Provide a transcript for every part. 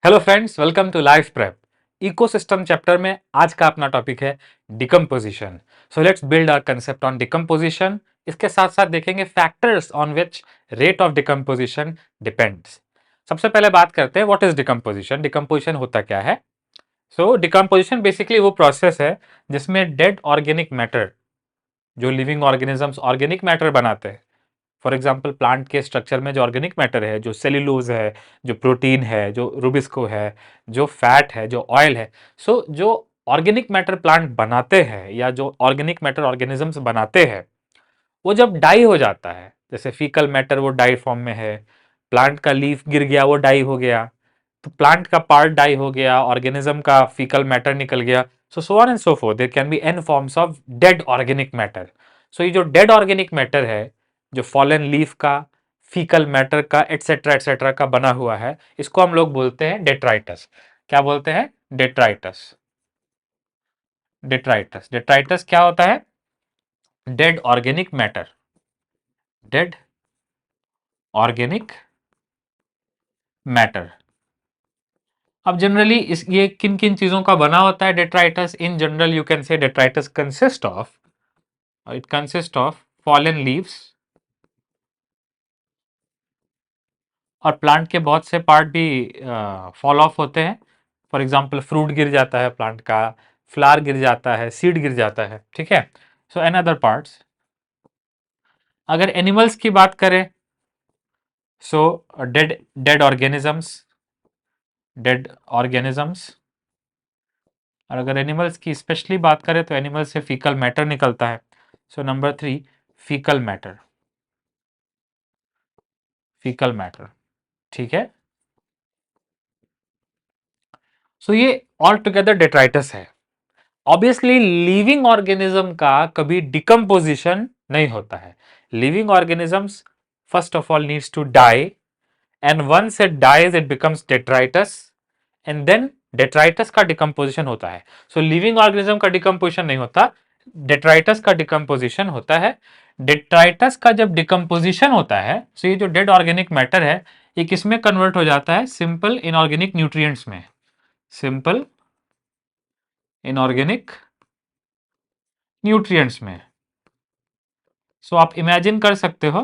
Hello friends, welcome to Life Prep. Ecosystem chapter में आज का अपना टॉपिक है decomposition. So let's build our concept on decomposition. इसके साथ साथ देखेंगे factors on which rate of decomposition depends. सबसे पहले बात करते हैं व्हाट इज डिकम्पोजिशन। डिकम्पोजिशन होता क्या है? सो डिकम्पोजिशन बेसिकली वो प्रोसेस है जिसमें डेड ऑर्गेनिक मैटर, जो लिविंग ऑर्गेनिजम्स ऑर्गेनिक मैटर बनाते हैं, फॉर एग्जाम्पल प्लांट के स्ट्रक्चर में जो ऑर्गेनिक मैटर है, जो सेल्यूलोज है, जो प्रोटीन है, जो रूबिस्को है, जो फैट है, जो ऑयल है, सो जो ऑर्गेनिक मैटर प्लांट बनाते हैं या जो ऑर्गेनिक मैटर ऑर्गेनिजम्स बनाते हैं, वो जब डाई हो जाता है, जैसे फीकल मैटर वो डाई फॉर्म में है, प्लांट का लीफ गिर गया वो डाई हो गया, तो प्लांट का पार्ट डाई हो गया, ऑर्गेनिज्म का फीकल मैटर निकल गया, so on and so forth there can be an forms of dead organic matter. So ये जो डेड ऑर्गेनिक मैटर है, जो फॉलन लीफ का, फीकल मैटर का, एटसेट्रा का बना हुआ है, इसको हम लोग बोलते हैं डेट्राइटस। क्या बोलते हैं? डेट्राइटस। डेट्राइटस डेट्राइटस क्या होता है? Dead organic matter. Dead organic matter. अब जनरली इस ये किन किन चीजों का बना होता है detritus? In general you can say detritus consist of, it consist of fallen leaves, और प्लांट के बहुत से पार्ट भी फॉल ऑफ होते हैं। फॉर एग्जाम्पल फ्रूट गिर जाता है प्लांट का, फ्लावर गिर जाता है, सीड गिर जाता है, ठीक है। So an other parts. अगर एनिमल्स की बात करें, so dead dead organisms, dead organisms. और अगर एनिमल्स की स्पेशली बात करें तो एनिमल से फीकल मैटर निकलता है। So number 3, fecal matter. Fecal matter, ठीक है। सो ये ऑल टुगेदर डेट्राइटस है। ऑब्वियसली लिविंग ऑर्गेनिज्म का कभी डिकम्पोजिशन नहीं होता है। Living organisms first of all needs to die, and once it dies it becomes detritus, and then detritus का डिकम्पोजिशन होता है। सो लिविंग ऑर्गेनिज्म का डिकम्पोजिशन नहीं होता, डेट्राइटस का डिकम्पोजिशन होता है। डेट्राइटस का जब डिकम्पोजिशन होता है, सो ये जो डेड ऑर्गेनिक मैटर है, ये किसमें कन्वर्ट हो जाता है? सिंपल इनऑर्गेनिक न्यूट्रिएंट्स में। सिंपल इनऑर्गेनिक न्यूट्रिएंट्स में। सो आप इमेजिन कर सकते हो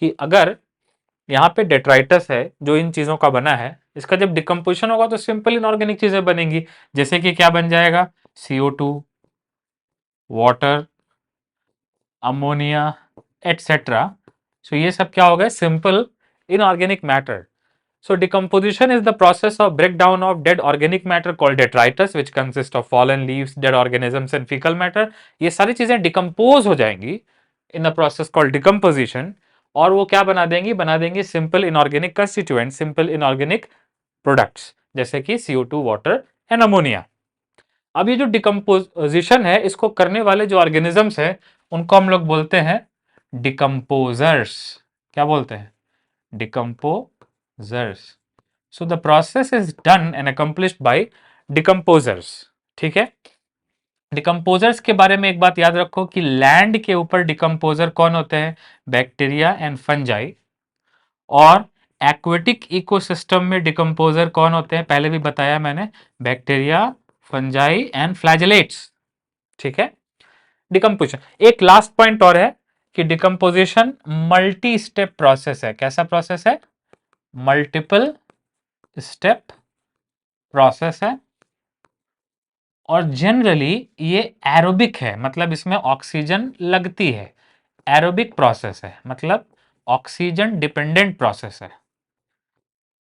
कि अगर यहाँ पे डेट्राइटस है जो इन चीजों का बना है, इसका जब डिकम्पोजिशन होगा तो सिंपल इनऑर्गेनिक चीजें बनेंगी, जैसे कि क्या बन जाएगा? CO2, water, ammonia, etcetera. सो ये सब क्या हो गए? Simple inorganic matter. So decomposition is the process of breakdown of dead organic matter called detritus, which consists of fallen leaves, dead organisms and fecal matter. ये सारी चीजें डिकम्पोज हो जाएंगी in a process called decomposition, और वो क्या बना देंगी? बना देंगी simple inorganic constituent, simple inorganic products, जैसे कि CO2, वाटर एंड अमोनिया। अब ये जो डिकम्पोजिशन है, इसको करने वाले जो ऑर्गेनिजम्स है, उनको हम लोग बोलते हैं डिकम्पोजर्स। क्या बोलते हैं? Decomposers. So the process is done and accomplished by decomposers, ठीक है। डिकम्पोजर्स के बारे में एक बात याद रखो कि लैंड के ऊपर डिकम्पोजर कौन होते हैं? Bacteria and fungi. और एक्वेटिक इकोसिस्टम में डिकम्पोजर कौन होते हैं? पहले भी बताया मैंने, बैक्टीरिया, फंजाई एंड फ्लैजेलेट्स, ठीक है। डिकम्पोजिशन, एक लास्ट पॉइंट और है कि डिकम्पोजिशन मल्टी स्टेप प्रोसेस है। कैसा प्रोसेस है? मल्टीपल स्टेप प्रोसेस है, और जनरली ये एरोबिक है, मतलब इसमें ऑक्सीजन लगती है। एरोबिक प्रोसेस है, मतलब ऑक्सीजन डिपेंडेंट प्रोसेस है,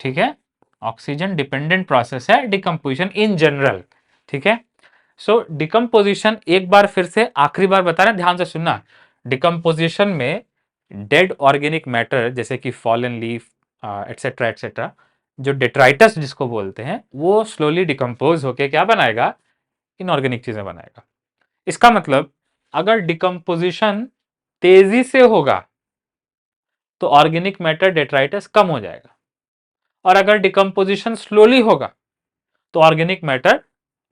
ठीक है। ऑक्सीजन डिपेंडेंट प्रोसेस है डिकम्पोजिशन इन जनरल, ठीक है। सो डिकम्पोजिशन, एक बार फिर से आखिरी बार बता रहे हैं, ध्यान से सुनना। डिकम्पोजिशन में डेड ऑर्गेनिक मैटर जैसे कि फॉलन लीफ एटसेट्रा एटसेट्रा, जो डेट्राइटस जिसको बोलते हैं, वो स्लोली डिकम्पोज होके क्या बनाएगा? इनऑर्गेनिक चीजें बनाएगा। इसका मतलब अगर डिकम्पोजिशन तेजी से होगा तो ऑर्गेनिक मैटर डेट्राइटस कम हो जाएगा, और अगर डिकम्पोजिशन स्लोली होगा तो ऑर्गेनिक मैटर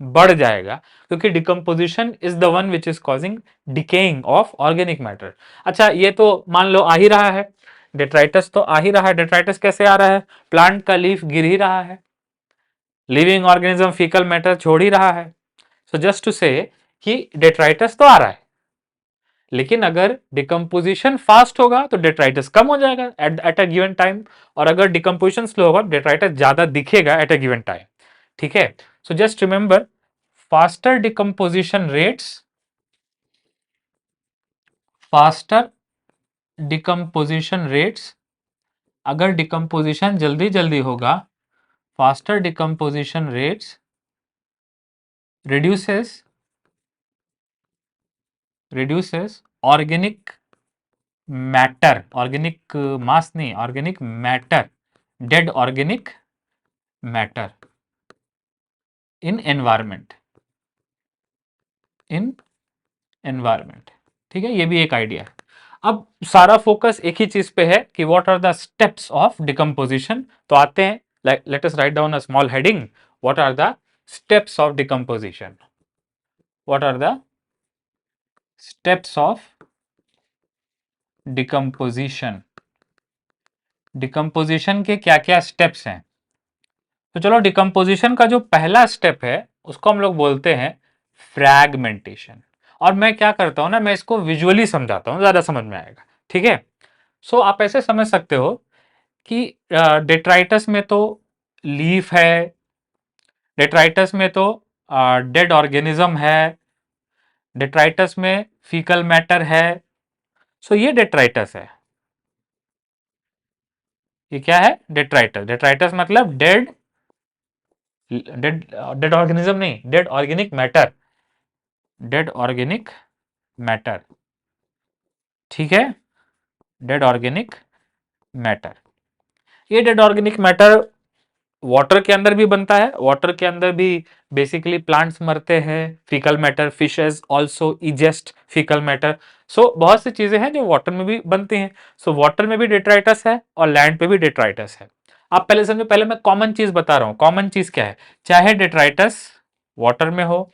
बढ़ जाएगा, क्योंकि decomposition is the one which is causing decaying of organic matter. अच्छा, ये तो मान लो आ ही रहा है, डेट्राइटस तो आ ही रहा है। डेट्राइटस कैसे आ रहा है? प्लांट का लीफ गिर ही रहा है, लिविंग ऑर्गेनिज्म फीकल मैटर छोड़ ही रहा है। सो जस्ट टू से कि डेट्राइटस तो आ रहा है, लेकिन अगर डिकम्पोजिशन फास्ट होगा तो डेट्राइटस कम हो जाएगा एट अ गिवन टाइम, और अगर डिकम्पोजिशन स्लो होगा डेट्राइटस ज्यादा दिखेगा एट अ गिवन टाइम। ठीक है, so just remember, faster decomposition rates, faster decomposition rates, अगर डिकम्पोजिशन जल्दी जल्दी होगा, faster decomposition rates reduces organic matter, organic mass नहीं, organic matter, dead organic matter in environment. ठीक है, ये भी एक आइडिया है। अब सारा फोकस एक ही चीज पे है कि what are the steps of decomposition. तो आते हैं, let us write down a small heading, what are the steps of decomposition, what are the steps of decomposition, decomposition के क्या क्या स्टेप्स हैं। तो चलो, डिकम्पोजिशन का जो पहला स्टेप है उसको हम लोग बोलते हैं फ्रैगमेंटेशन। और मैं क्या करता हूं ना, मैं इसको विजुअली समझाता हूं, ज्यादा समझ में आएगा। ठीक है, सो आप ऐसे समझ सकते हो कि डेट्राइटस में तो लीफ है, डेट्राइटस में तो डेड ऑर्गेनिज्म है, डेट्राइटस में फीकल मैटर है। सो ये डेट्राइटस है, ये क्या है? डेट्राइटस। डेट्राइटस मतलब डेड, डेड डेड ऑर्गेनिज्म नहीं, dead organic matter, dead organic matter. ठीक है, डेड ऑर्गेनिक मैटर, ये डेड ऑर्गेनिक मैटर वाटर के अंदर भी बनता है, वाटर के अंदर भी बेसिकली प्लांट्स मरते हैं, fecal matter, fishes also ingest fecal matter. So बहुत सी चीजें हैं जो वाटर में भी बनती हैं। सो वाटर में भी डेट्राइटस है और लैंड पे भी डेट्राइटस है। आप पहले समझो, पहले मैं कॉमन चीज बता रहा हूं। कॉमन चीज क्या है? चाहे डेट्राइटस वाटर में हो,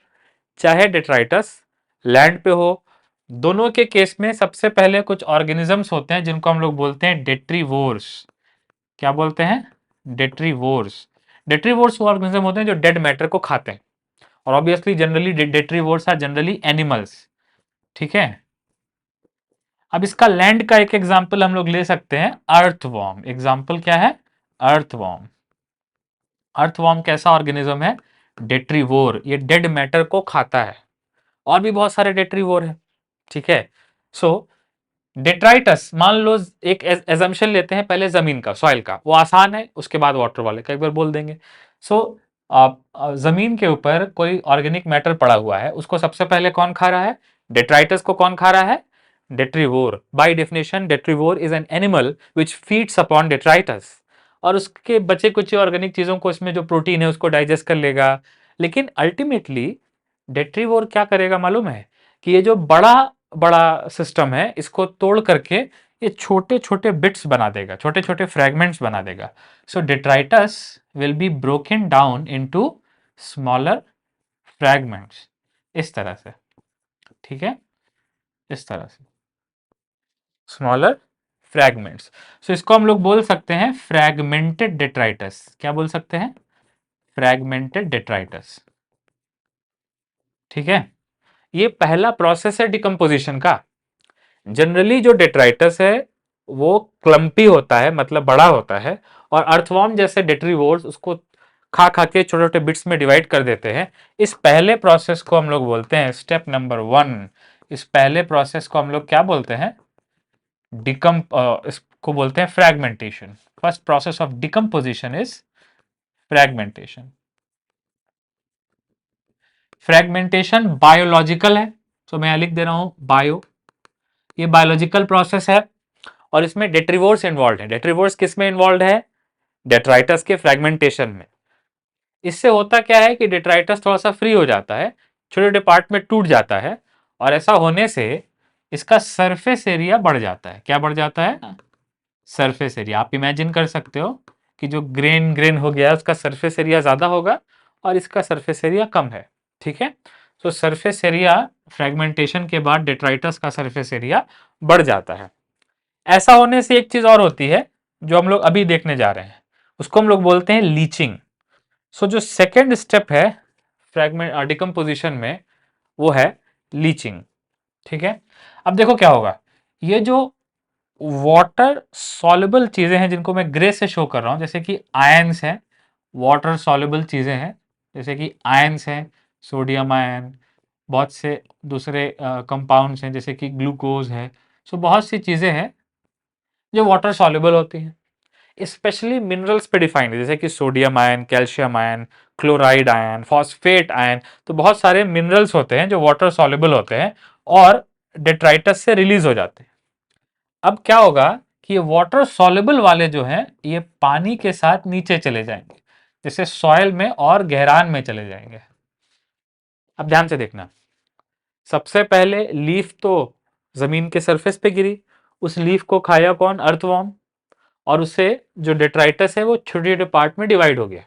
चाहे डेट्राइटस लैंड पे हो, दोनों के केस में सबसे पहले कुछ ऑर्गेनिजम्स होते हैं जिनको हम लोग बोलते हैं डेट्रीवोर्स। क्या बोलते हैं? डेट्रीवोर्स। डेट्रीवोर्स वो ऑर्गेनिज्म होते हैं जो डेड मैटर को खाते हैं, और obviously generally detritivores are generally animals. ठीक है, अब इसका लैंड का एक एग्जांपल हम लोग ले सकते हैं, अर्थवॉर्म। एग्जांपल क्या है? अर्थवॉर्म। अर्थवॉर्म कैसा ऑर्गेनिज्म है? डेट्रीवोर, ये डेड मैटर को खाता है। और भी बहुत सारे डेट्रीवोर है। ठीक है, सो डेट्राइटस, मान लो एक एजम्पशन लेते हैं पहले जमीन का, सॉइल का, वो आसान है, उसके बाद वाटर वाले का एक बार बोल देंगे। सो जमीन के ऊपर कोई ऑर्गेनिक मैटर पड़ा हुआ है, उसको सबसे पहले कौन खा रहा है? डेट्राइटस को कौन खा रहा है? Detritivore. By definition detritivore is an animal which feeds upon detritus, और उसके बचे कुछ ऑर्गेनिक चीजों को, इसमें जो प्रोटीन है उसको डाइजेस्ट कर लेगा। लेकिन अल्टीमेटली डेट्रीवोर क्या करेगा मालूम है? कि ये जो बड़ा बड़ा सिस्टम है इसको तोड़ करके ये छोटे छोटे बिट्स बना देगा, छोटे छोटे फ्रैगमेंट्स बना देगा। So detritus will be broken down into smaller fragments, इस तरह से। ठीक है, इस तरह से स्मॉलर फ्रैगमेंट्स। सो इसको हम लोग बोल सकते हैं फ्रैगमेंटेड डेट्राइटस। क्या बोल सकते हैं? Fragmented detritus. ठीक है, ये पहला प्रोसेस है डिकम्पोजिशन का। जनरली जो डेट्राइटस है वो क्लम्पी होता है, मतलब बड़ा होता है, और अर्थवॉर्म जैसे डेट्रीवोर्स उसको खा खा के छोटे छोटे बिट्स में डिवाइड कर देते हैं। इस पहले प्रोसेस को हम लोग बोलते हैं स्टेप नंबर 1। इस पहले प्रोसेस को हम लोग क्या बोलते हैं? इसको बोलते हैं fragmentation. First process of decomposition is fragmentation. Fragmentation biological है, तो मैं लिख दे रहा हूं बायो, ये बायोलॉजिकल प्रोसेस है, और इसमें डेट्रीवोर्स इन्वॉल्व है। डेट्रीवोर्स किस में इन्वॉल्व है? डेट्राइटस के फ्रैगमेंटेशन में। इससे होता क्या है कि डेट्राइटस थोड़ा सा फ्री हो जाता है, छोटे छोटे पार्ट में टूट जाता है, और ऐसा होने से इसका सरफेस एरिया बढ़ जाता है। क्या बढ़ जाता है? Surface area. आप इमेजिन कर सकते हो कि जो ग्रेन ग्रेन हो गया उसका सरफेस एरिया ज्यादा होगा और इसका सरफेस एरिया कम है। ठीक है, तो सरफेस एरिया फ्रैगमेंटेशन के बाद डेट्राइटस का सरफेस एरिया बढ़ जाता है। ऐसा होने से एक चीज और होती है जो हम लोग अभी देखने जा रहे हैं, उसको हम लोग बोलते हैं लीचिंग। सो जो सेकेंड स्टेप है फ्रैगमेंट डिकम्पोजिशन में वो है लीचिंग। ठीक है, अब देखो क्या होगा, ये जो वाटर सॉल्युबल चीजें हैं जिनको मैं ग्रे से शो कर रहा हूं, जैसे कि आयंस हैं, वाटर सॉल्युबल चीजें हैं, जैसे कि आयंस हैं, सोडियम आयन, बहुत से दूसरे कंपाउंड्स हैं जैसे कि ग्लूकोज है। सो बहुत सी चीजें हैं जो वाटर सॉल्युबल होती हैं, स्पेशली मिनरल्स पे डिफाइंड है, जैसे कि sodium ion, calcium ion, chloride ion, phosphate ion. तो बहुत सारे मिनरल्स होते हैं जो वाटर सॉल्युबल होते हैं और डेट्राइटस से रिलीज हो जाते हैं। अब क्या होगा कि ये वाटर सॉल्युबल वाले जो हैं ये पानी के साथ नीचे चले जाएंगे, जैसे सॉइल में और गहरान में चले जाएंगे। अब ध्यान से देखना, सबसे पहले लीफ तो जमीन के सरफेस पे गिरी, उस लीफ को खाया कौन, अर्थवॉर्म, और उससे जो डेट्राइटस है वो छोटे छोटे पार्ट में डिवाइड हो गया।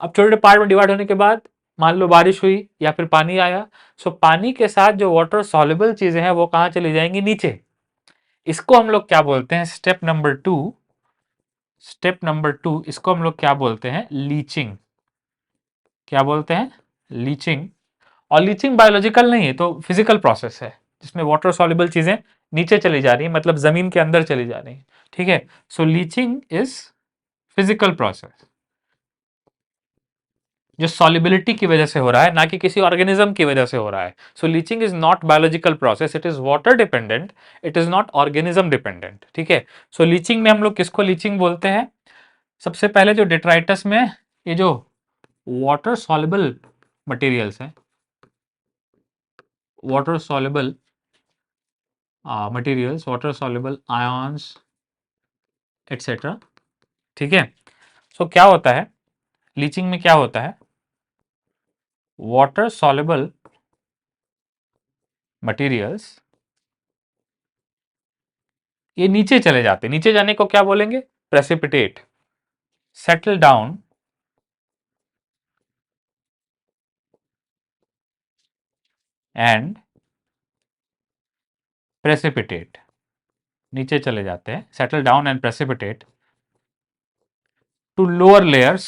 अब छोटे छोटे पार्ट में डिवाइड होने के बाद मान लो बारिश हुई या फिर पानी आया, सो पानी के साथ जो वाटर सॉल्युबल चीजें हैं वो कहां चली जाएंगी, नीचे। इसको हम लोग क्या बोलते हैं, step number two, step number two इसको हम लोग क्या बोलते हैं, लीचिंग। क्या बोलते हैं, लीचिंग। और लीचिंग बायोलॉजिकल नहीं है, तो फिजिकल प्रोसेस है जिसमें वाटर सॉल्युबल चीजें नीचे चली जा रही है, मतलब जमीन के अंदर चली जा रही है। ठीक है, so leaching is physical process जो सॉल्युबिलिटी की वजह से हो रहा है, ना कि किसी ऑर्गेनिज्म की वजह से हो रहा है। So leaching is not biological process, it is water dependent, it is not organism dependent. ठीक है, सो लीचिंग में हम लोग किसको लीचिंग बोलते हैं, सबसे पहले जो डिट्राइटस में ये जो वाटर सॉल्युबल मटेरियल्स हैं, water soluble materials, water soluble ions etcetera. ठीक है, सो क्या होता है, लीचिंग में क्या होता है, वाटर सॉल्युबल मटेरियल्स ये नीचे चले जाते हैं, नीचे जाने को क्या बोलेंगे, precipitate, settle down and precipitate, नीचे चले जाते हैं, settle down and precipitate to lower layers,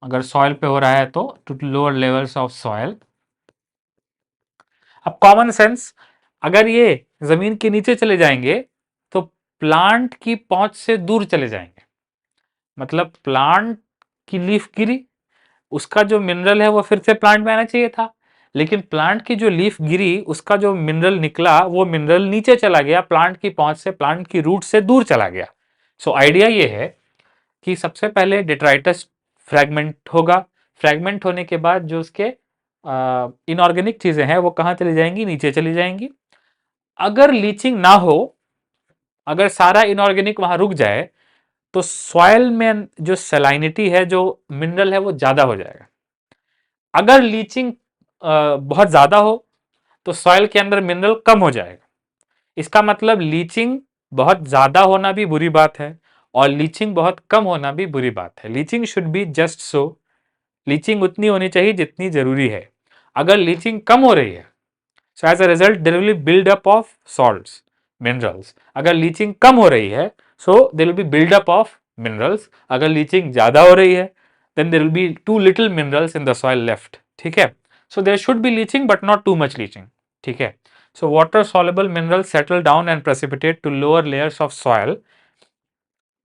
अगर सॉइल पे हो रहा है तो to lower levels of soil. अब कॉमन सेंस, अगर ये जमीन के नीचे चले जाएंगे तो प्लांट की पहुंच से दूर चले जाएंगे, मतलब प्लांट की लीफ गिरी, उसका जो मिनरल है वो फिर से प्लांट में आना चाहिए था, लेकिन प्लांट की जो लीफ गिरी उसका जो मिनरल निकला वो मिनरल नीचे चला गया, प्लांट की पहुंच से, प्लांट की रूट से दूर चला गया। सो आइडिया ये है कि सबसे पहले डिट्राइटस फ्रैगमेंट होगा, फ्रैगमेंट होने के बाद जो उसके इनऑर्गेनिक चीजें हैं वो कहां चली जाएंगी, नीचे चली जाएंगी। अगर लीचिंग ना हो, अगर सारा इनऑर्गेनिक वहां रुक जाए तो सॉइल में जो सैलाइनिटी है, जो मिनरल है वो ज्यादा हो जाएगा। अगर लीचिंग बहुत ज्यादा हो तो सॉइल के अंदर मिनरल कम हो जाएगा। इसका मतलब लीचिंग बहुत ज्यादा होना भी बुरी बात है और लीचिंग बहुत कम होना भी बुरी बात है। Leaching should be just so, leaching उतनी होनी चाहिए जितनी जरूरी है। अगर लीचिंग कम हो रही है, so as a result there will be build up of salts, minerals. अगर लीचिंग कम हो रही है so there will be build up of minerals. अगर लीचिंग ज्यादा हो रही है then there will be too little minerals in the soil left. ठीक है, so there should be leaching but not too much leaching. ठीक है, so water soluble minerals settle down and precipitate to lower layers of soil।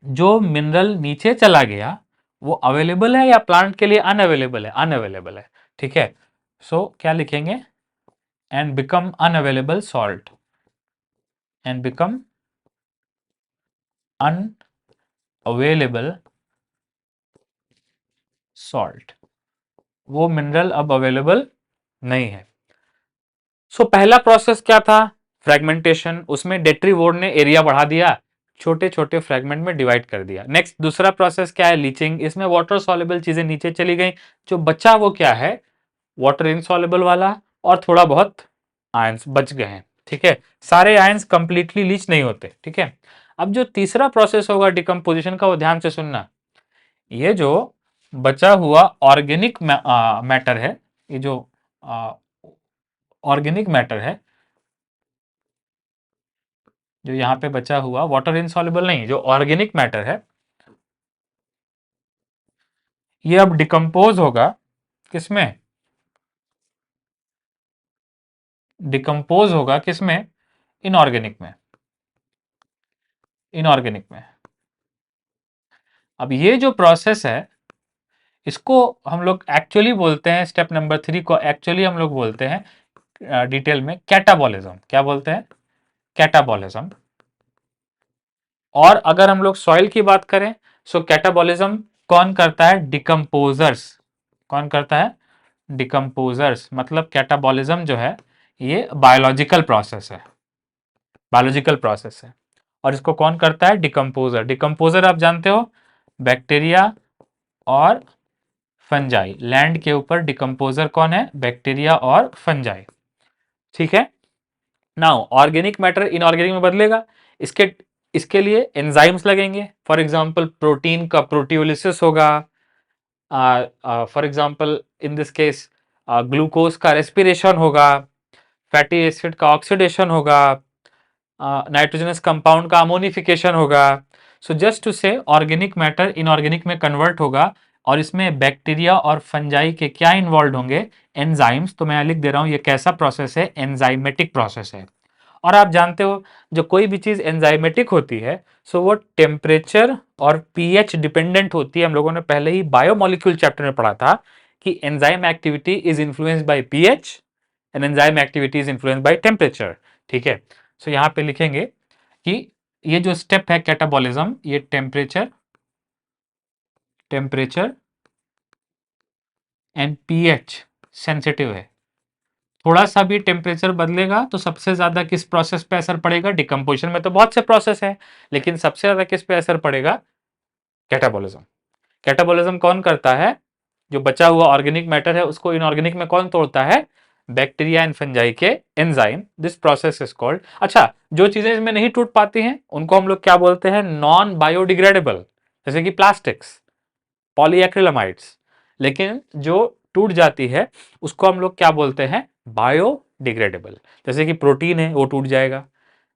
जो mineral नीचे चला गया वो available है या प्लांट के लिए अनअवेलेबल है, अनअवेलेबल है। ठीक है, सो क्या लिखेंगे, and become unavailable salt, and become unavailable salt, वो मिनरल अब अवेलेबल नहीं है। सो पहला प्रोसेस क्या था, फ्रेगमेंटेशन, उसमें डेट्रीवोर ने एरिया बढ़ा दिया, छोटे छोटे फ्रेगमेंट में डिवाइड कर दिया। नेक्स्ट दूसरा प्रोसेस क्या है, लीचिंग, इसमें वाटर सॉल्युबल चीजें नीचे चली गई, जो बचा वो क्या है, वाटर इनसॉल्युबल वाला, और थोड़ा बहुत आयंस बच गए हैं। ठीक है, सारे आयंस कंप्लीटली लीच नहीं होते। ठीक है, अब जो तीसरा प्रोसेस होगा डिकम्पोजिशन का वो ध्यान से सुनना, ये जो बचा हुआ ऑर्गेनिक मैटर है, ये जो ऑर्गेनिक मैटर है जो यहाँ पे बचा हुआ वाटर इनसॉल्युबल नहीं, जो ऑर्गेनिक मैटर है, ये अब डिकम्पोज होगा किसमें? डिकम्पोज होगा किसमें? इनऑर्गेनिक में। इनऑर्गेनिक में। अब ये जो प्रोसेस है, इसको हम लोग एक्चुअली बोलते हैं, स्टेप नंबर 3 को एक्चुअली हम लोग बोलते हैं डिटेल में कैटाबॉलिज्म। क्या बोलते हैं? कैटाबॉलिज्म। और अगर हम लोग सॉइल की बात करें, सो कैटाबॉलिज्म कौन करता है? डिकम्पोजर्स। कौन करता है? डिकम्पोजर्स। मतलब कैटाबॉलिज्म जो है ये बायोलॉजिकल प्रोसेस है, बायोलॉजिकल प्रोसेस है। और इसको कौन करता है? डिकम्पोजर। डिकम्पोजर आप जानते हो, बैक्टीरिया और फंजाई। लैंड के ऊपर डिकम्पोजर कौन है? बैक्टीरिया और फंजाई। ठीक है। नाउ ऑर्गेनिक मैटर इनऑर्गेनिक में बदलेगा, इसके इसके लिए एंजाइम्स लगेंगे। फॉर एग्जांपल प्रोटीन का प्रोटियोलिसिस होगा, for example in this case glucose का रेस्पिरेशन होगा, फैटी एसिड का ऑक्सीडेशन होगा, नाइट्रोजनस कंपाउंड का अमोनिफिकेशन होगा। सो जस्ट टू से ऑर्गेनिक मैटर इनऑर्गेनिक में कन्वर्ट होगा, और इसमें बैक्टीरिया और फंजाई के क्या इन्वॉल्व होंगे? एंजाइम्स। तो मैं लिख दे रहा हूं ये कैसा प्रोसेस है? एंजाइमेटिक प्रोसेस है। और आप जानते हो जो कोई भी चीज एंजाइमेटिक होती है, सो वो टेम्परेचर और पीएच डिपेंडेंट होती है। हम लोगों ने पहले ही बायोमोलिक्यूल चैप्टर में पढ़ा था कि enzyme activity is influenced by pH and enzyme activity is influenced by temperature. ठीक है। सो यहां पे लिखेंगे कि ये जो स्टेप है कैटाबॉलिज्म, ये temperature temperature and pH sensitive है। थोड़ा सा भी टेम्परेचर बदलेगा तो सबसे ज्यादा किस प्रोसेस पे असर पड़ेगा? डिकम्पोजिशन में तो बहुत से प्रोसेस है, लेकिन सबसे ज्यादा किस पे असर पड़ेगा? कैटाबॉलिज्म। कैटाबॉलिज्म कौन करता है? जो बचा हुआ ऑर्गेनिक मैटर है उसको इनऑर्गेनिक में कौन तोड़ता है? बैक्टीरिया एंड फंजाई के enzyme. This process is called. अच्छा, जो चीजें इसमें नहीं टूट पाती हैं उनको हम लोग क्या बोलते हैं? नॉन बायोडिग्रेडेबल, जैसे कि प्लास्टिक्स, पॉलीएक्रिलामाइड्स। लेकिन जो टूट जाती है उसको हम लोग क्या बोलते हैं? बायोडिग्रेडेबल। जैसे कि प्रोटीन है वो टूट जाएगा,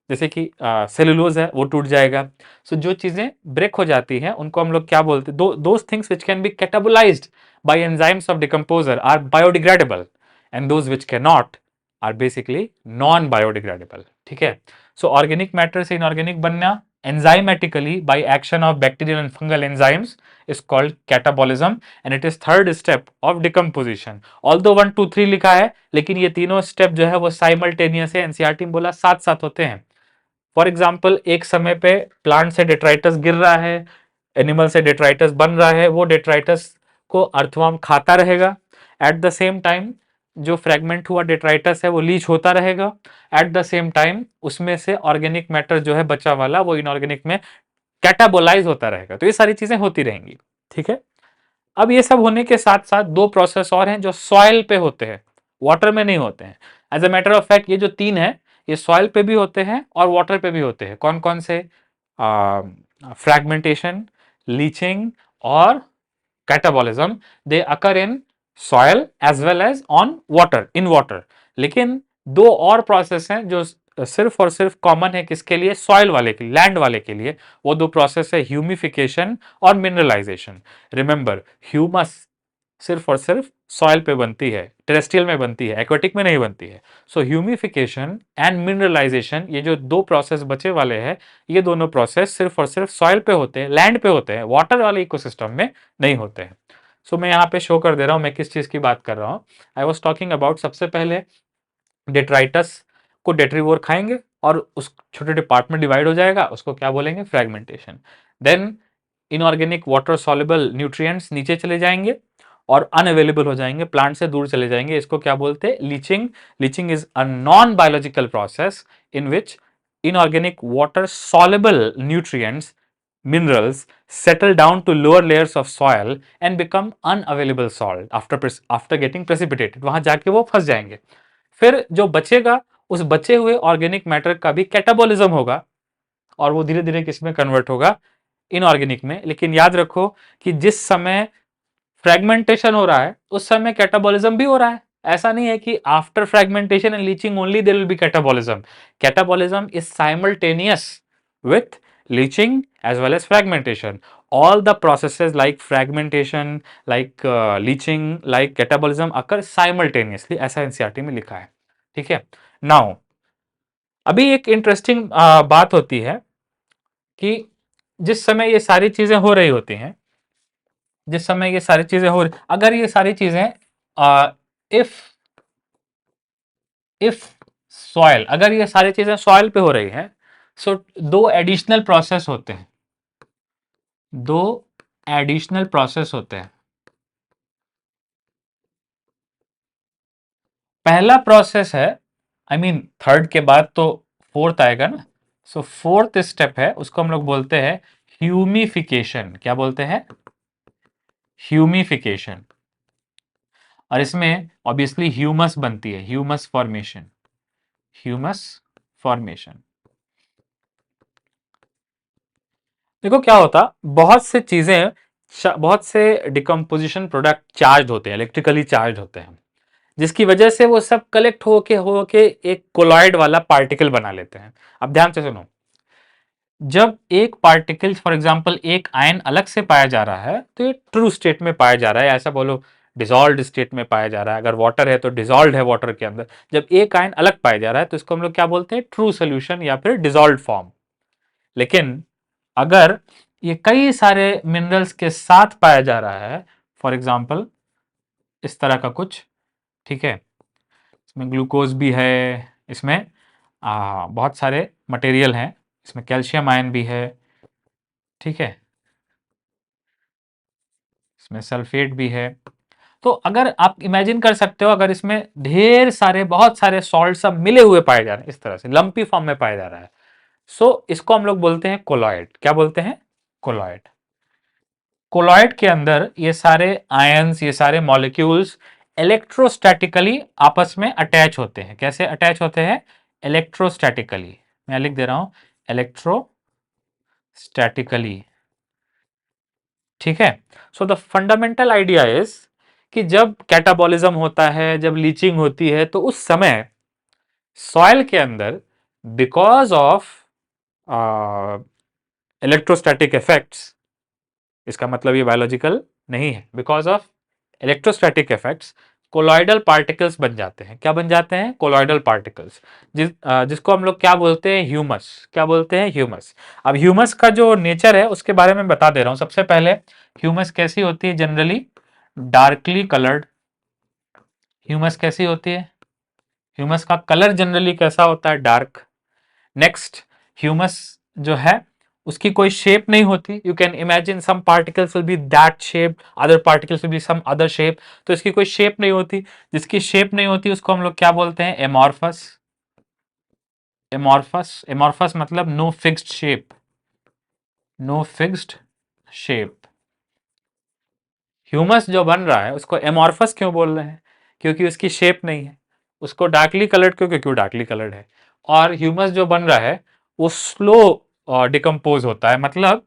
जैसे कि सेलुलोज है वो टूट जाएगा। सो जो चीजें ब्रेक हो जाती हैं उनको हम लोग क्या बोलते हैं? Those things which can be catabolized by enzymes of decomposer are biodegradable, and those which can not are basically non biodegradable. ठीक है। सो ऑर्गेनिक मैटर से इनऑर्गेनिक बनना enzymatically by action of bacterial and fungal enzymes is called catabolism, and it is third step of decomposition. Although 1 2 3 लिखा है, लेकिन ये तीनों step जो है वो साइमल्टेनियस है। एनसीईआरटी में बोला साथ साथ होते हैं। फॉर एग्जाम्पल एक समय पे प्लांट से डेट्राइटस गिर रहा है, एनिमल से डेट्राइटस बन रहा है, वो डेट्राइटस को अर्थवर्म खाता रहेगा। एट द सेम टाइम जो फ्रेगमेंट हुआ डेट्राइटस है वो लीच होता रहेगा। एट द सेम टाइम उसमें से ऑर्गेनिक मैटर जो है बचा वाला वो इनऑर्गेनिक में कैटाबोलाइज होता रहेगा। तो ये सारी चीजें होती रहेंगी। ठीक है। अब ये सब होने के साथ साथ दो प्रोसेस और हैं जो सॉइल पे होते हैं, वाटर में नहीं होते हैं। As a matter of fact ये जो तीन है ये सॉइल पे भी होते हैं और वाटर पे भी होते हैं। कौन कौन से? फ्रैगमेंटेशन, लीचिंग और catabolism. They occur in soil as well as on water, in water. लेकिन दो और प्रोसेस हैं जो सिर्फ और सिर्फ कॉमन है किसके लिए? सॉइल वाले के लिए, लैंड वाले के लिए। वो दो प्रोसेस है ह्यूमिफिकेशन और मिनरलाइजेशन। रिमेंबर, ह्यूमस सिर्फ और सिर्फ सॉइल पे बनती है, टेरेस्ट्रियल में बनती है, एक्वेटिक में नहीं बनती है। सो ह्यूमिफिकेशन एंड मिनरलाइजेशन, ये जो दो प्रोसेस बचे वाले हैं, ये दोनों प्रोसेस सिर्फ और सिर्फ सॉइल पे होते हैं, लैंड पे होते हैं, वाटर वाले इकोसिस्टम में नहीं होते हैं। सो मैं यहाँ पे शो कर दे रहा हूँ मैं किस चीज की बात कर रहा हूँ। आई वॉज टॉकिंग अबाउट, सबसे पहले डेट्राइटस को डेट्रीवोर खाएंगे और उस छोटे छोटे पार्ट में डिवाइड हो जाएगा, उसको क्या बोलेंगे? Fragmentation. Then inorganic water soluble nutrients नीचे चले जाएंगे और अनअवेलेबल हो जाएंगे, प्लांट से दूर चले जाएंगे। इसको क्या बोलते हैं? Leaching. Leaching is a non biological process in which inorganic water soluble nutrients, minerals settle down to lower layers of soil and become unavailable salt after getting precipitated. वहां जाके वो फंस जाएंगे। फिर जो बचेगा उस बचे हुए ऑर्गेनिक मैटर का भी कैटाबॉलिज्म होगा और वो धीरे धीरे किसमें कन्वर्ट होगा? इनऑर्गेनिक में। लेकिन याद रखो कि जिस समय फ्रेगमेंटेशन हो रहा है उस समय कैटाबॉलिज्म भी हो रहा है, ऐसा नहीं है कि after fragmentation and leaching only there will be catabolism. Catabolism is simultaneous with leaching as well as fragmentation. All the processes like fragmentation, like leaching, like catabolism occur simultaneously, ऐसा एनसीईआरटी में लिखा है. ठीक है. नाउ अभी एक interesting बात होती है कि जिस समय ये सारी चीजें हो रही होती हैं, जिस समय ये सारी चीजें हो रही, अगर ये सारी चीजें इफ इफ सॉइल, अगर ये सारी चीजें सॉइल पे हो रही हैं, सो दो एडिशनल प्रोसेस होते हैं, दो एडिशनल प्रोसेस होते हैं. पहला प्रोसेस है, आई मीन थर्ड के बाद तो फोर्थ आएगा ना. सो फोर्थ स्टेप है, उसको हम लोग बोलते हैं ह्यूमिफिकेशन. क्या बोलते हैं? ह्यूमिफिकेशन. और इसमें ऑब्वियसली ह्यूमस बनती है, ह्यूमस फॉर्मेशन, ह्यूमस फॉर्मेशन. देखो क्या होता, बहुत से चीजें, बहुत से डिकम्पोजिशन प्रोडक्ट चार्ज होते हैं, इलेक्ट्रिकली चार्ज होते हैं, जिसकी वजह से वो सब कलेक्ट होके एक कोलॉइड वाला पार्टिकल बना लेते हैं. अब ध्यान से सुनो, जब एक पार्टिकल, फॉर एग्जांपल एक आयन अलग से पाया जा रहा है, तो ये ट्रू स्टेट में पाया जा रहा है, ऐसा बोलो डिसॉल्व्ड स्टेट में पाया जा रहा है. अगर वाटर है तो डिसॉल्व्ड है वाटर के अंदर. जब एक आयन अलग पाया जा रहा है तो इसको हम लोग क्या बोलते हैं? ट्रू सोल्यूशन या फिर डिसॉल्व्ड फॉर्म. लेकिन अगर ये कई सारे मिनरल्स के साथ पाया जा रहा है, फॉर एग्जांपल इस तरह का कुछ, ठीक है, इसमें ग्लूकोज भी है, इसमें बहुत सारे मटेरियल हैं, इसमें कैल्शियम आयन भी है, ठीक है, इसमें सल्फेट भी है. तो अगर आप इमेजिन कर सकते हो, अगर इसमें ढेर सारे, बहुत सारे सॉल्ट सब मिले हुए पाए जा रहे हैं, इस तरह से लंपी फॉर्म में पाया जा रहा है, सो इसको हम लोग बोलते हैं कोलॉइड. क्या बोलते हैं? कोलॉइड. कोलॉइड के अंदर ये सारे आयंस, ये सारे मॉलिक्यूल्स इलेक्ट्रोस्टैटिकली आपस में अटैच होते हैं. कैसे अटैच होते हैं? इलेक्ट्रोस्टैटिकली. मैं लिख दे रहा हूं, इलेक्ट्रोस्टैटिकली. ठीक है. So the fundamental idea is कि जब कैटाबॉलिज्म होता है, जब लीचिंग होती है, तो उस समय सॉइल के अंदर बिकॉज ऑफ इलेक्ट्रोस्टैटिक इफेक्ट्स, इसका मतलब ये बायोलॉजिकल नहीं है, because of electrostatic effects colloidal particles बन जाते हैं. क्या बन जाते हैं? Colloidal particles. जिसको हम लोग क्या बोलते हैं? ह्यूमस. क्या बोलते हैं? ह्यूमस. अब ह्यूमस का जो नेचर है उसके बारे में बता दे रहा हूं. सबसे पहले ह्यूमस कैसी होती है? Generally darkly coloured. ह्यूमस कैसी होती है? ह्यूमस का कलर जनरली कैसा होता है? डार्क. नेक्स्ट, ह्यूमस जो है उसकी कोई शेप नहीं होती. You can imagine some particles will be that shape, other particles will be some other shape. तो इसकी कोई शेप नहीं होती. जिसकी शेप नहीं होती उसको हम लोग क्या बोलते हैं? एमॉर्फस. एमॉर्फस. एमॉर्फस मतलब no fixed shape, no fixed shape. Humus जो बन रहा है उसको एमॉर्फस क्यों बोल रहे हैं? क्योंकि उसकी शेप नहीं है. उसको डार्कली कलर्ड क्यों? क्योंकि वो डार्कली कलर्ड है. और ह्यूमस जो बन रहा है वो स्लो डिकम्पोज होता है. मतलब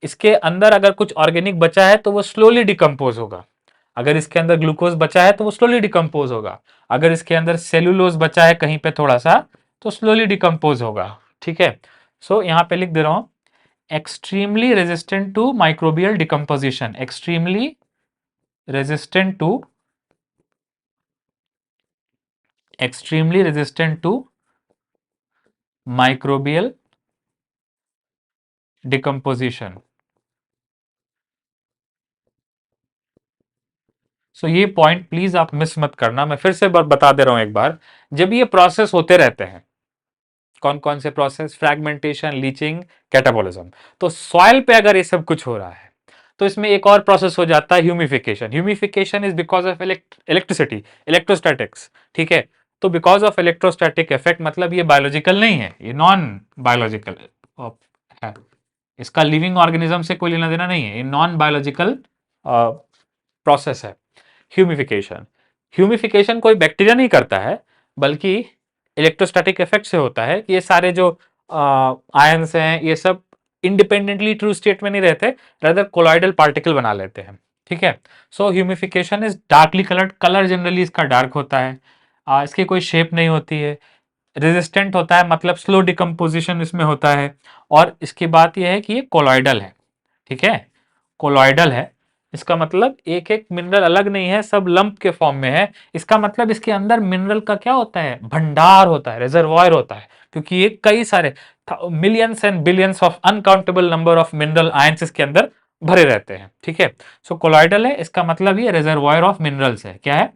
इसके अंदर अगर कुछ ऑर्गेनिक बचा है तो वो स्लोली डिकम्पोज होगा. अगर इसके अंदर ग्लूकोज बचा है तो वो स्लोली डिकम्पोज होगा. अगर इसके अंदर सेलुलोज बचा है कहीं पे थोड़ा सा, तो स्लोली डिकम्पोज होगा. ठीक है. सो यहां पे लिख दे रहा हूं, extremely resistant to microbial decomposition. Extremely resistant to extremely resistant to microbial decomposition. So ये पॉइंट प्लीज आप मिस मत करना. मैं फिर से बता दे रहा हूं एक बार. जब ये प्रोसेस होते रहते हैं, कौन कौन से प्रोसेस? Fragmentation, leaching, catabolism. तो सॉइल पे अगर ये सब कुछ हो रहा है तो इसमें एक और प्रोसेस हो जाता है, humification. Humification is because of electricity, electrostatics. ठीक है. तो बिकॉज ऑफ इलेक्ट्रोस्टैटिक इफेक्ट, मतलब ये बायोलॉजिकल नहीं है, ये नॉन बायोलॉजिकल है. इसका लिविंग ऑर्गेनिज्म से कोई लेना देना नहीं है, ये नॉन बायोलॉजिकल प्रोसेस है ह्यूमिफिकेशन. ह्यूमिफिकेशन कोई बैक्टीरिया नहीं करता है, बल्कि इलेक्ट्रोस्टैटिक इफेक्ट से होता है कि ये सारे जो आयंस हैं ये सब इंडिपेंडेंटली ट्रू स्टेट में नहीं रहते, रादर कोलॉइडल पार्टिकल बना लेते हैं. ठीक है। So humification is darkly coloured, colour generally इसका डार्क होता है, इसकी कोई शेप नहीं होती है, रेजिस्टेंट होता है, मतलब स्लो डिकम्पोजिशन इसमें होता है। और इसकी बात यह है कि ये कोलॉइडल है, ठीक है, कोलॉइडल है। इसका मतलब एक एक मिनरल अलग नहीं है, सब लंप के फॉर्म में है। इसका मतलब इसके अंदर मिनरल का क्या होता है, भंडार होता है, रिजर्वायर होता है, क्योंकि ये कई सारे millions and billions of uncountable number of mineral ions इसके अंदर भरे रहते हैं, ठीक है। सो कोलॉइडल है, इसका मतलब ये रिजर्वायर ऑफ मिनरल्स है। क्या है,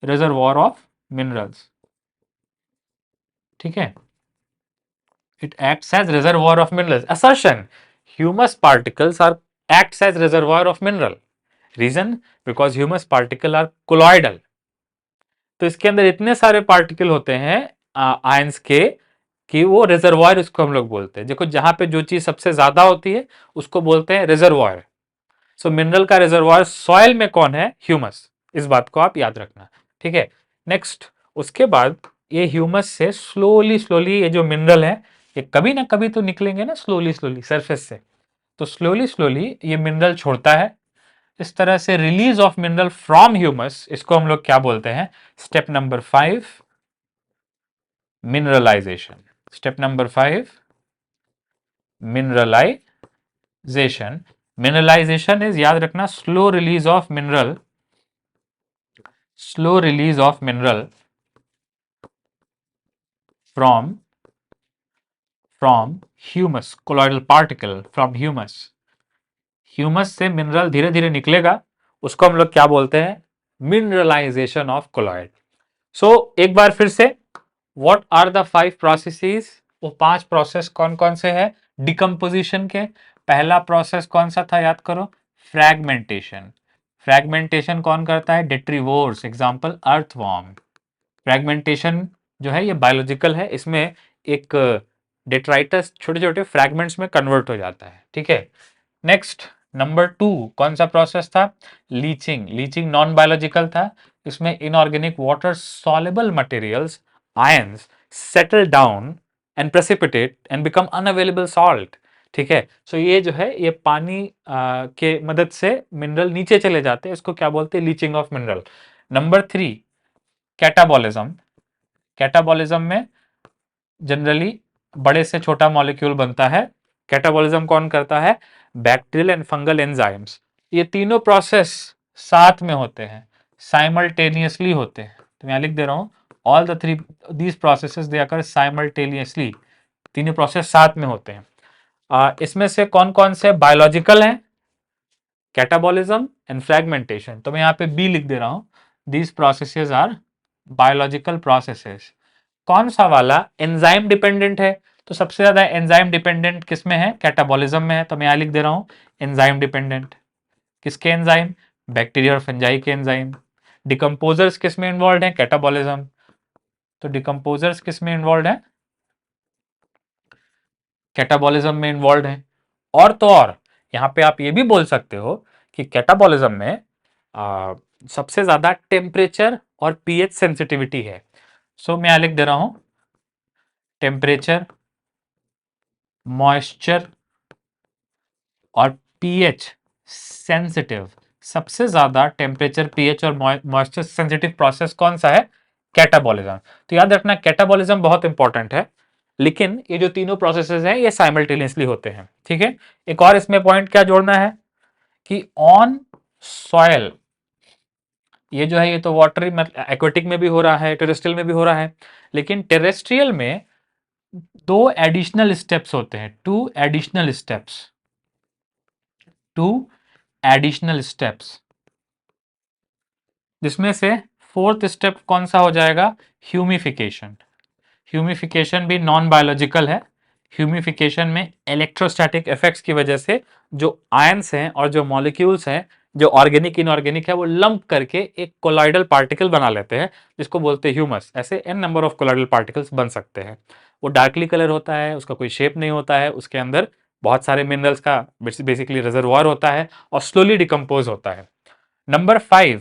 रिजर्वायर ऑफ मिनरल्स, ठीक है। It acts as reservoir of minerals. Assertion: humus particles are acts as reservoir of mineral. Reason: because humus particles are colloidal. तो इसके अंदर इतने सारे पार्टिकल होते हैं आयंस के कि वो रिजर्वायर उसको हम लोग बोलते हैं। देखो जहां पे जो चीज सबसे ज्यादा होती है उसको बोलते हैं रिजर्वायर। सो मिनरल का रिजर्वायर सॉइल में कौन है, ह्यूमस। इस बात को आप याद रखना, ठीक है। नेक्स्ट, उसके बाद ये ह्यूमस से स्लोली स्लोली ये जो मिनरल है ये कभी ना कभी तो निकलेंगे ना, स्लोली स्लोली सरफेस से। तो स्लोली स्लोली ये मिनरल छोड़ता है। इस तरह से release of mineral from humus, इसको हम लोग क्या बोलते हैं, step number 5, mineralization. Step number 5, mineralization. Mineralization is, याद रखना, slow release of mineral, slow release of mineral from humus, colloidal particle from humus। Humus से मिनरल धीरे धीरे निकलेगा, उसको हम लोग क्या बोलते हैं, मिनरलाइजेशन ऑफ कोलॉइड। सो एक बार फिर से, व्हाट आर द 5 प्रोसेसेस, वो 5 प्रोसेस कौन कौन से हैं डिकम्पोजिशन के। पहला प्रोसेस कौन सा था, याद करो, फ्रैगमेंटेशन। फ्रैगमेंटेशन कौन करता है, डेट्रीवोर्स, एग्जांपल अर्थवॉर्म। फ्रैगमेंटेशन जो है ये बायोलॉजिकल है, इसमें एक डेट्राइटस छोटे छोटे फ्रैगमेंट्स में कन्वर्ट हो जाता है, ठीक है। नेक्स्ट, नंबर 2 कौन सा प्रोसेस था, लीचिंग। लीचिंग नॉन बायोलॉजिकल था, इसमें inorganic water soluble materials, ions settle down and precipitate and become unavailable salt, ठीक है। सो ये जो है ये पानी के मदद से मिनरल नीचे चले जाते हैं, इसको क्या बोलते हैं, leaching of mineral. Number 3, catabolism. Catabolism में जनरली बड़े से छोटा मॉलिक्यूल बनता है। कैटाबॉलिज्म कौन करता है, बैक्टीरियल एंड फंगल एंजाइम्स। ये तीनों प्रोसेस साथ में होते हैं, साइमल्टेनियसली होते हैं। तो मैं यहां लिख दे रहा हूं, all the 3 these processes they occur simultaneously. तीनों प्रोसेस साथ में होते हैं। इसमें से कौन कौन से बायोलॉजिकल हैं, कैटाबॉलिज्म एंड फ्रैगमेंटेशन। तो मैं यहाँ पे बी लिख दे रहा हूं, these processes are biological processes. कौन सा वाला एंजाइम डिपेंडेंट है, तो सबसे ज्यादा एंजाइम डिपेंडेंट किस में है, कैटाबॉलिज्म में है। तो मैं यहां लिख दे रहा हूं एंजाइम डिपेंडेंट। किसके एंजाइम, बैक्टीरिया और फंजाई के एंजाइम। डिकम्पोजर्स किस में इन्वॉल्व है, कैटाबॉलिज्म। तो डिकम्पोजर्स किस में इन्वॉल्व है, कैटाबॉलिज्म में इन्वॉल्व है। और तो और यहां पे आप ये भी बोल सकते हो कि कैटाबॉलिज्म में सबसे ज्यादा टेम्परेचर और पीएच सेंसिटिविटी है। सो मैं यहां लिख दे रहा हूं टेम्परेचर, मॉइस्चर और पीएच सेंसिटिव। सबसे ज्यादा टेम्परेचर, पीएच और मॉइस्चर सेंसिटिव प्रोसेस कौन सा है, कैटाबॉलिज्म। तो याद रखना कैटाबॉलिज्म बहुत इंपॉर्टेंट है, लेकिन ये जो तीनों प्रोसेसेस हैं ये साइमल्टेनियसली होते हैं, ठीक है। एक और इसमें पॉइंट क्या जोड़ना है कि ऑन सॉयल, ये जो है ये तो वाटरी मतलब एक्वेटिक में भी हो रहा है, टेरेस्ट्रियल में भी हो रहा है, लेकिन टेरेस्ट्रियल में 2 एडिशनल स्टेप्स होते हैं, 2 एडिशनल स्टेप्स, 2 एडिशनल स्टेप्स, जिसमें से 4th स्टेप कौन सा हो जाएगा, ह्यूमिफिकेशन। ह्यूमिफिकेशन भी नॉन बायोलॉजिकल है। ह्यूमिफिकेशन में इलेक्ट्रोस्टैटिक इफेक्ट्स की वजह से जो आयंस हैं और जो मॉलिक्यूल्स हैं, जो ऑर्गेनिक इनऑर्गेनिक है, वो लंप करके एक कोलॉइडल पार्टिकल बना लेते हैं, जिसको बोलते हैं ह्यूमस। ऐसे an number of colloidal particles बन सकते हैं। वो डार्कली कलर होता है, उसका कोई शेप नहीं होता है, उसके अंदर बहुत सारे मिनरल्स का बेसिकली रिजर्वायर होता है और स्लोली डिकम्पोज होता है। नंबर 5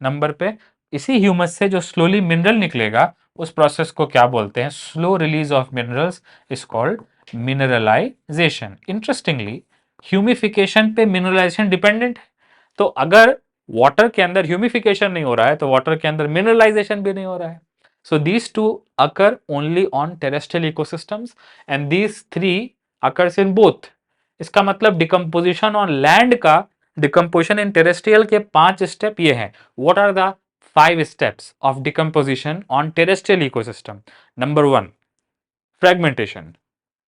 नंबर पे, इसी ह्यूमस से जो स्लोली मिनरल निकलेगा उस प्रोसेस को क्या बोलते हैं, slow release of minerals is called mineralization. Interestingly humification पे मिनरलाइजेशन डिपेंडेंट है, तो अगर वाटर के अंदर ह्यूमिफिकेशन नहीं हो रहा है तो वाटर के अंदर मिनरलाइजेशन भी नहीं हो रहा है. So these two occur only on terrestrial ecosystems and these three occurs in both. इसका मतलब डिकम्पोजिशन ऑन लैंड का डिकम्पोजिशन इन टेरेस्ट्रियल के 5 स्टेप ये हैं. What are the 5 steps of decomposition on terrestrial ecosystem? Number 1, fragmentation.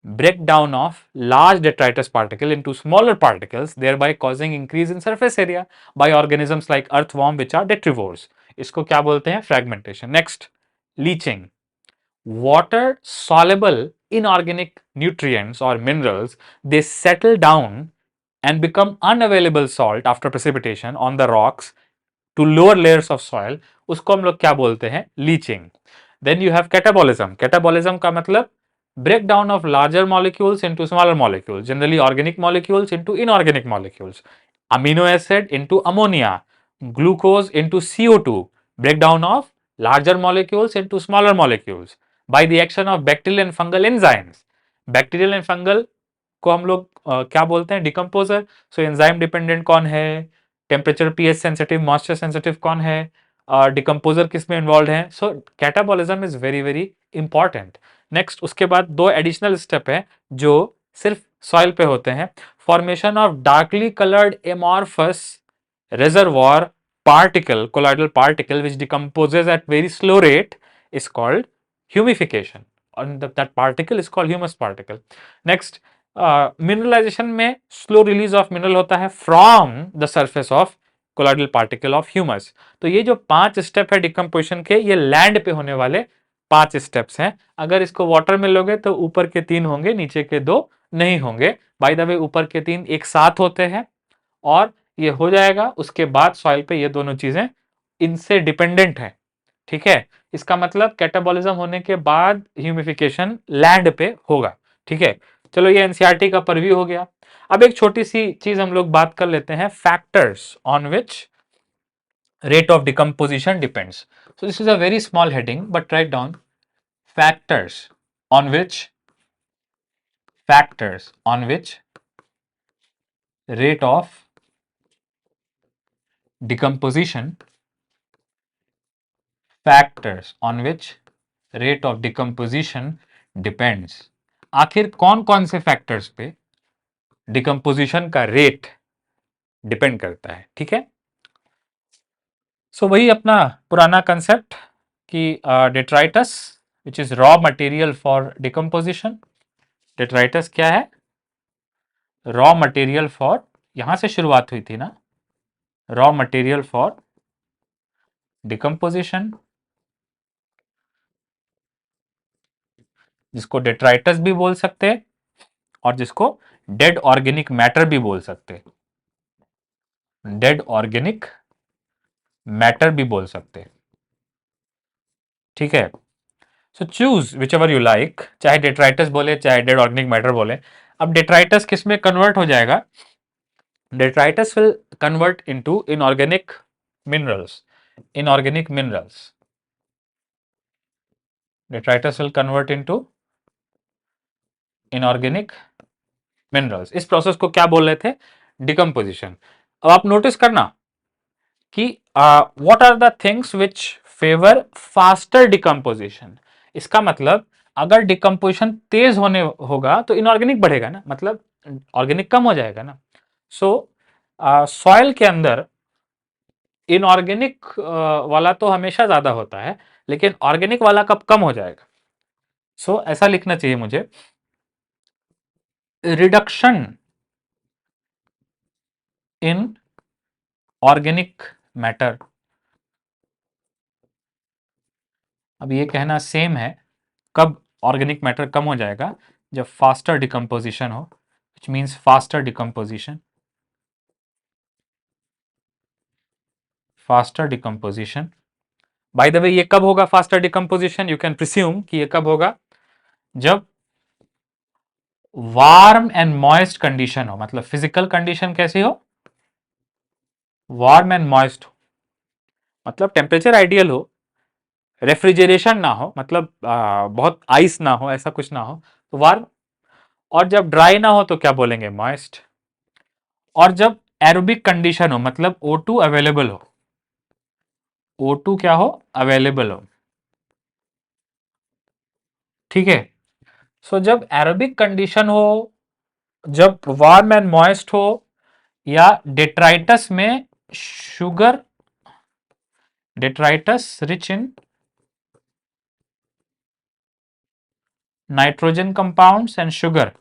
Breakdown of large detritus particle into smaller particles, thereby causing increase in surface area by organisms like earthworm which are detrivores. इसको क्या बोलते हैं? Fragmentation. Next, leaching. Water soluble inorganic nutrients or minerals, they settle down and become unavailable salt after precipitation on the rocks to lower layers of soil. उसको हम लोग क्या बोलते हैं? Leaching. Then you have catabolism. Catabolism का मतलब breakdown of larger molecules into smaller molecules, generally organic molecules into inorganic molecules, amino acid into ammonia, glucose into CO2, breakdown of larger molecules into smaller molecules by the action of bacterial and fungal enzymes. Bacterial and fungal को हम लोग क्या बोलते हैं? Decomposer. So enzyme dependent कौन है? Temperature, pH sensitive, moisture sensitive कौन है? डिकम्पोजर किसमें इन्वॉल्व है? So catabolism is very very important. Next, उसके बाद 2 एडिशनल स्टेप है जो सिर्फ सॉइल पे होते हैं. Formation of darkly coloured amorphous reservoir particle, colloidal particle, which decomposes at very slow rate, is called humification, and that particle is called humus particle. Next, mineralization में slow release of mineral होता है from the surface of colloidal particle of humus. तो ये जो 5 step है decomposition के, ये land पे होने वाले 5 स्टेप्स हैं. अगर इसको वाटर में लोगे तो ऊपर के 3 होंगे, नीचे के 2 नहीं होंगे. बाय द वे, ऊपर के 3 एक साथ होते हैं और ये हो जाएगा. उसके बाद सॉइल पे ये दोनों चीजें इनसे डिपेंडेंट है. ठीक है, इसका मतलब कैटाबॉलिज्म होने के बाद ह्यूमिफिकेशन लैंड पे होगा. ठीक है, चलो ये एनसीईआरटी का परव्यू हो गया. अब एक छोटी सी चीज हम लोग बात कर लेते हैं, factors on which rate of decomposition depends. So this is a very small heading, but write down factors on which rate of decomposition depends. आखिर कौन कौन से फैक्टर्स पे डिकम्पोजिशन का रेट डिपेंड करता है? ठीक है, सो वही अपना पुराना कंसेप्ट कि detritus which is raw material for decomposition. Detritus क्या है? रॉ मटेरियल फॉर, यहां से शुरुआत हुई थी ना, रॉ मटेरियल फॉर डिकम्पोजिशन, जिसको डेट्राइटस भी बोल सकते हैं और जिसको डेड ऑर्गेनिक मैटर भी बोल सकते हैं. डेड ऑर्गेनिक मैटर भी बोल सकते हैं. ठीक है, so choose which ever you like, चाहे डेट्राइटस बोले चाहे डेड ऑर्गेनिक मैटर बोले. अब डेट्राइटस किस में कन्वर्ट हो जाएगा? Detritus will convert into inorganic minerals. Inorganic minerals, detritus will convert into inorganic minerals. इस प्रोसेस को क्या बोल रहे थे? डिकम्पोजिशन. अब आप नोटिस करना कि what are the things which favour faster decomposition. इसका मतलब अगर डिकम्पोजिशन तेज होने होगा तो इनऑर्गेनिक बढ़ेगा ना, मतलब ऑर्गेनिक कम हो जाएगा ना. सो सॉइल के अंदर इनऑर्गेनिक वाला तो हमेशा ज्यादा होता है, लेकिन ऑर्गेनिक वाला कब कम हो जाएगा? सो ऐसा लिखना चाहिए मुझे, रिडक्शन इन ऑर्गेनिक मैटर. अब ये कहना सेम है, कब ऑर्गेनिक मैटर कम हो जाएगा? जब फास्टर डिकम्पोजिशन हो, which means faster decomposition. Faster decomposition, by the way ये कब होगा faster decomposition? You can presume कि ये कब होगा? जब वार्म एंड मॉइस्ट कंडीशन हो. मतलब फिजिकल कंडीशन कैसी हो? वार्म एंड मॉइस्ट हो, मतलब टेम्परेचर आइडियल हो, रेफ्रिजरेशन ना हो, मतलब बहुत आइस ना हो, ऐसा कुछ ना हो, तो वार्म. और जब ड्राई ना हो तो क्या बोलेंगे? मॉइस्ट. और जब एरोबिक कंडीशन हो, मतलब O2 अवेलेबल हो, O2 क्या हो, अवेलेबल हो, ठीक है। सो जब एरोबिक कंडीशन हो, जब वार्म एंड मॉइस्ट हो, या डेट्राइटस में sugar, detritus rich in nitrogen compounds and sugar,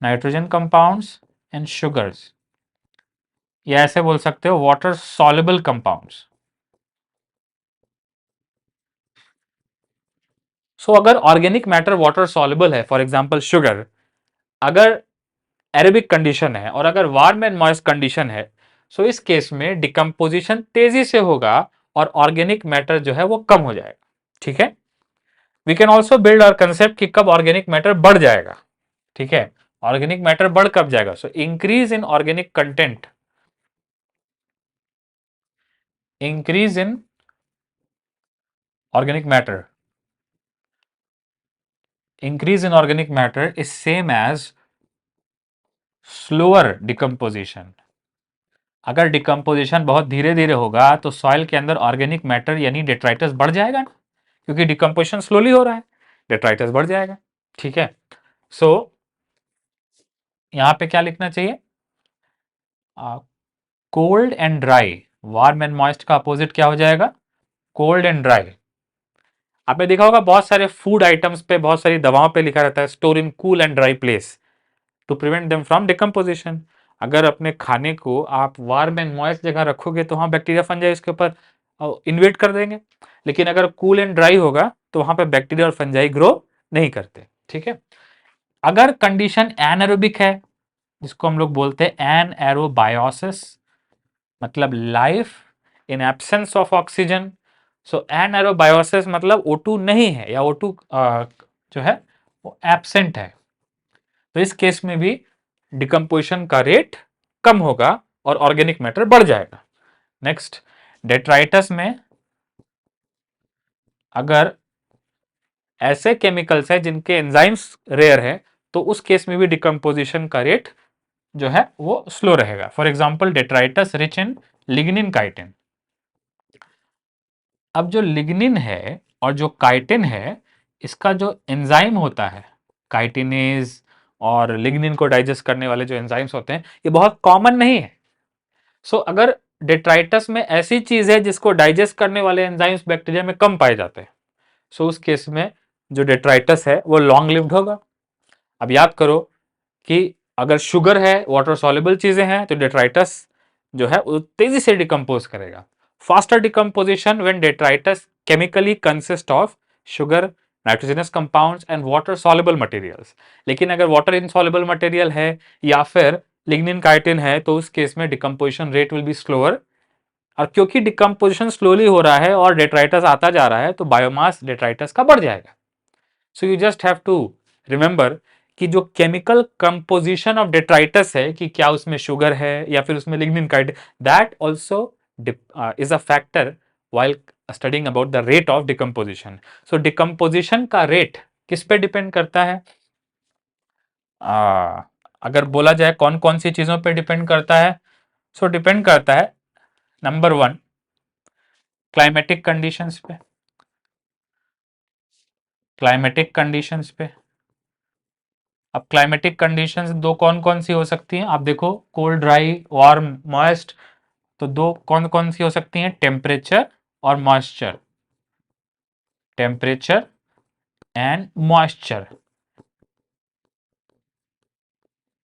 nitrogen compounds and sugars, या ऐसे बोल सकते हो वाटर सॉल्युबल कंपाउंड्स। सो अगर ऑर्गेनिक मैटर वाटर सॉल्युबल है, फॉर एग्जांपल शुगर, अगर एरेबिक कंडीशन है और अगर वार्म एंड मॉइस्ट कंडीशन है, सो इस केस में डिकम्पोजिशन तेजी से होगा और ऑर्गेनिक मैटर जो है वो कम हो जाएगा, ठीक है। We can also build our concept कि कब ऑर्गेनिक मैटर बढ़ जाएगा, ठीक है। ऑर्गेनिक मैटर बढ़ कब जाएगा, so increase in organic content, increase in organic matter, increase in organic matter is same as slower decomposition। अगर डिकम्पोजिशन बहुत धीरे धीरे होगा तो सॉइल के अंदर ऑर्गेनिक मैटर यानी डेट्राइटस बढ़ जाएगा ना, क्योंकि डिकम्पोजिशन स्लोली हो रहा है, डेट्राइटस बढ़ जाएगा, ठीक है। सो यहां पे क्या लिखना चाहिए, cold and dry, warm and moist का अपोजिट क्या हो जाएगा, कोल्ड एंड ड्राई। आपने देखा होगा बहुत सारे फूड आइटम्स पे, बहुत सारी दवाओं पे लिखा रहता है store in cool and dry place to prevent them from decomposition. अगर अपने खाने को आप वार्म एंड मॉइस्ट जगह रखोगे तो वहां बैक्टीरिया फंजाई उसके ऊपर इन्वेट कर देंगे, लेकिन अगर कूल एंड ड्राई होगा तो वहां पे बैक्टीरिया और फंजाई ग्रो नहीं करते, ठीक है। अगर कंडीशन एनारोबिक है, जिसको हम लोग बोलते हैं एनएरोबायोसिस, मतलब life in absence of oxygen. So anaerobiosis मतलब O2 नहीं है या O2 जो है वो एब्सेंट है, तो इस केस में भी डिकम्पोजिशन का रेट कम होगा और ऑर्गेनिक मैटर बढ़ जाएगा। नेक्स्ट, डेट्राइटस में अगर ऐसे केमिकल्स है जिनके एंजाइम्स रेयर है, तो उस केस में भी डिकम्पोजिशन का रेट जो है वो स्लो रहेगा। For example detritus rich in lignin chitin. अब जो लिग्निन है और जो काइटिन है, इसका जो एंजाइम होता है काइटिनेज और लिग्निन को डाइजेस्ट करने वाले जो एंजाइम्स होते हैं, ये बहुत कॉमन नहीं है। सो अगर डेट्राइटस में ऐसी चीज है जिसको डाइजेस्ट करने वाले एंजाइम्स बैक्टीरिया में कम पाए जाते हैं, सो उस केस में जो डेट्राइटस है वो लॉन्ग लिव्ड होगा। अब याद करो कि अगर शुगर है, वाटर सॉल्युबल चीजें हैं, तो डेट्राइटस जो है वो तेजी से डिकम्पोज करेगा। Faster decomposition when detritus chemically consist of sugar, nitrogenous compounds and water soluble materials. लेकिन अगर वाटर इनसॉल्युबल मटेरियल है या फिर लिग्निन काइटिन है, तो उस केस में decomposition rate will be slower. और क्योंकि डिकम्पोजिशन स्लोली हो रहा है और डेट्राइटस आता जा रहा है, तो बायोमास डेट्राइटस का बढ़ जाएगा। So you just have to remember कि जो केमिकल कंपोजिशन ऑफ डेट्राइटस है, कि क्या उसमें शुगर है या फिर उसमें lignin chitin, that also is a factor while studying about the rate of decomposition. So decomposition का रेट किस पे डिपेंड करता है, अगर बोला जाए कौन कौन सी चीजों पे डिपेंड करता है, सो डिपेंड करता है नंबर 1 क्लाइमेटिक कंडीशंस पे, क्लाइमेटिक कंडीशंस पे। अब क्लाइमेटिक कंडीशंस दो कौन कौन सी हो सकती हैं, आप देखो कोल्ड ड्राई वार्म मॉइस्ट, तो दो कौन कौन सी हो सकती हैं, टेम्परेचर और मॉइस्चर, टेम्परेचर एंड मॉइस्चर,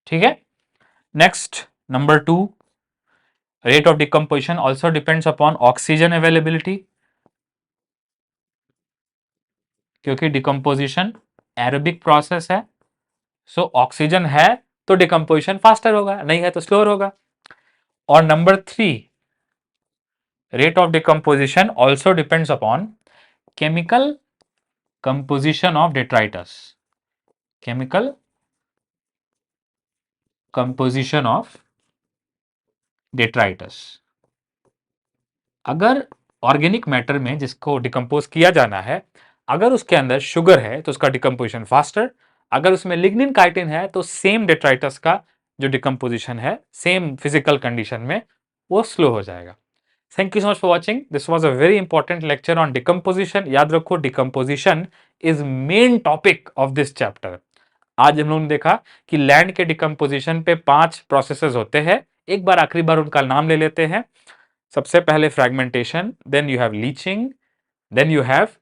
ठीक है। Next number 2, rate of decomposition also depends upon oxygen availability, क्योंकि डिकम्पोजिशन एरोबिक प्रोसेस है, सो ऑक्सीजन है तो डिकम्पोजिशन फास्टर होगा, नहीं है तो स्लोअर होगा। और number 3, rate of decomposition also depends upon chemical composition of detritus, chemical composition of detritus। अगर ऑर्गेनिक मैटर में जिसको डिकम्पोज किया जाना है, अगर उसके अंदर शुगर है तो उसका डिकम्पोजिशन फास्टर, अगर उसमें लिग्निन काइटिन है तो सेम डेट्राइटस का जो डिकम्पोजिशन है सेम फिजिकल कंडीशन में वो स्लो हो जाएगा। Thank you so much for watching. This was a very important lecture on decomposition. याद रखो decomposition is main topic of this chapter. आज हम लोगों ने देखा कि लैंड के डिकम्पोजिशन पे 5 प्रोसेसेस होते हैं। एक बार आखिरी बार उनका नाम ले लेते हैं। सबसे पहले fragmentation, then you have leaching, then you have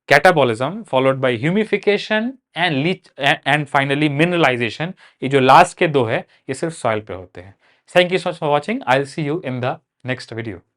catabolism followed by humification and leach and finally mineralization। ये जो लास्ट के दो है ये सिर्फ सॉइल पे होते हैं। Thank you so much for watching. I will see you in the next video.